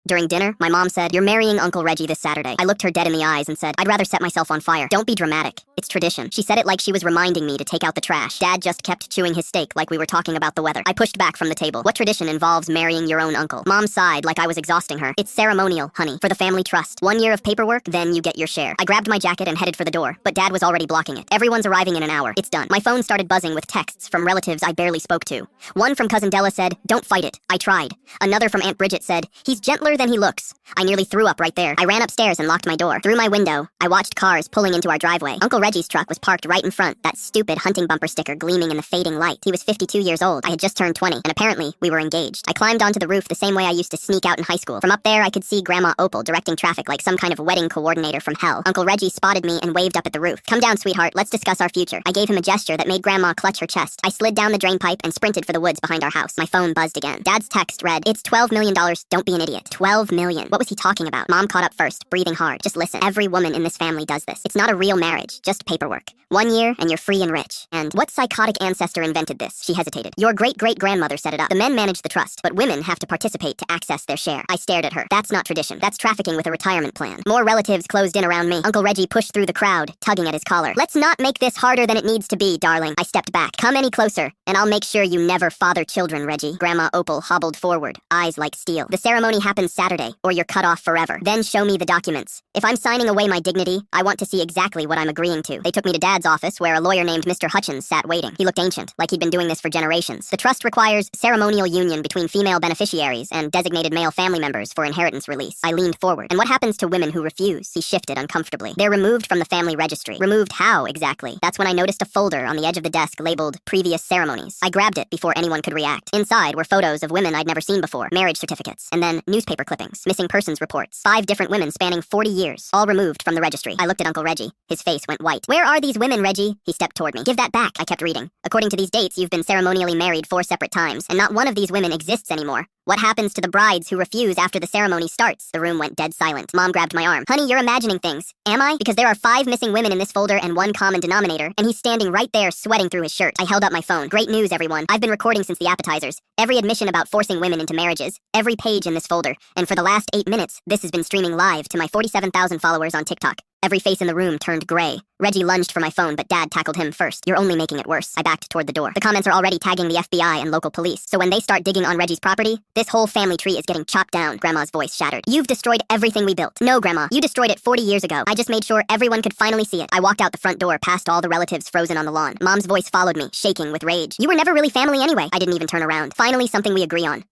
During dinner, my mom said, "You're marrying Uncle Reggie this Saturday." I looked her dead in the eyes and said, "I'd rather set myself on fire." "Don't be dramatic. It's tradition." She said it like she was reminding me to take out the trash. Dad just kept chewing his steak like we were talking about the weather. I pushed back from the table. "What tradition involves marrying your own uncle?" Mom sighed like I was exhausting her. "It's ceremonial, honey, for the family trust. 1 year of paperwork, then you get your share." I grabbed my jacket and headed for the door, but Dad was already blocking it. "Everyone's arriving in an hour. It's done." My phone started buzzing with texts from relatives I barely spoke to. One from Cousin Della said, "Don't fight it. I tried." Another from Aunt Bridget said, "He's gentler than he looks." I nearly threw up right there. I ran upstairs and locked my door. Through my window, I watched cars pulling into our driveway. Uncle Reggie's truck was parked right in front, that stupid hunting bumper sticker gleaming in the fading light. He was 52 years old. I had just turned 20, and apparently we were engaged. I climbed onto the roof the same way I used to sneak out in high school. From up there, I could see Grandma Opal directing traffic like some kind of wedding coordinator from hell. Uncle Reggie spotted me and waved up at the roof. "Come down, sweetheart. Let's discuss our future." I gave him a gesture that made Grandma clutch her chest. I slid down the drain pipe and sprinted for the woods behind our house. My phone buzzed again. Dad's text read, "It's $12 million. Don't be an idiot." 12 million. What was he talking about? Mom caught up first, breathing hard. "Just listen. Every woman in this family does this. It's not a real marriage, just paperwork. 1 year and you're free and rich." "And what psychotic ancestor invented this?" She hesitated. "Your great-great-grandmother set it up. The men manage the trust, but women have to participate to access their share." I stared at her. "That's not tradition. That's trafficking with a retirement plan." More relatives closed in around me. Uncle Reggie pushed through the crowd, tugging at his collar. "Let's not make this harder than it needs to be, darling." I stepped back. "Come any closer, and I'll make sure you never father children, Reggie." Grandma Opal hobbled forward, eyes like steel. "The ceremony happens Saturday, or you're cut off forever. Then show me the documents. If I'm signing away my dignity, I want to see exactly what I'm agreeing to." They took me to Dad's office, where a lawyer named Mr. Hutchins sat waiting. He looked ancient, like he'd been doing this for generations. "The trust requires ceremonial union between female beneficiaries and designated male family members for inheritance release." I leaned forward. "And what happens to women who refuse?" He shifted uncomfortably. "They're removed from the family registry." "Removed how, exactly?" That's when I noticed a folder on the edge of the desk labeled "Previous Ceremonies." I grabbed it before anyone could react. Inside were photos of women I'd never seen before, marriage certificates, and then newspaper clippings, missing persons reports. 5 different women spanning 40 years, all removed from the registry. I looked at Uncle Reggie. His face went white. "Where are these women, Reggie?" He stepped toward me. "Give that back," I kept reading. "According to these dates, you've been ceremonially married 4 separate times, and not one of these women exists anymore. What happens to the brides who refuse after the ceremony starts?" The room went dead silent. Mom grabbed my arm. "Honey, you're imagining things." "Am I? Because there are 5 missing women in this folder and 1 common denominator, and he's standing right there sweating through his shirt." I held up my phone. "Great news, everyone. I've been recording since the appetizers. Every admission about forcing women into marriages. Every page in this folder. And for the last 8 minutes, this has been streaming live to my 47,000 followers on TikTok." Every face in the room turned gray. Reggie lunged for my phone, but Dad tackled him first. "You're only making it worse." I backed toward the door. "The comments are already tagging the FBI and local police. So when they start digging on Reggie's property, this whole family tree is getting chopped down." Grandma's voice shattered. "You've destroyed everything we built." "No, Grandma. You destroyed it 40 years ago. I just made sure everyone could finally see it." I walked out the front door past all the relatives frozen on the lawn. Mom's voice followed me, shaking with rage. "You were never really family anyway." I didn't even turn around. "Finally, something we agree on.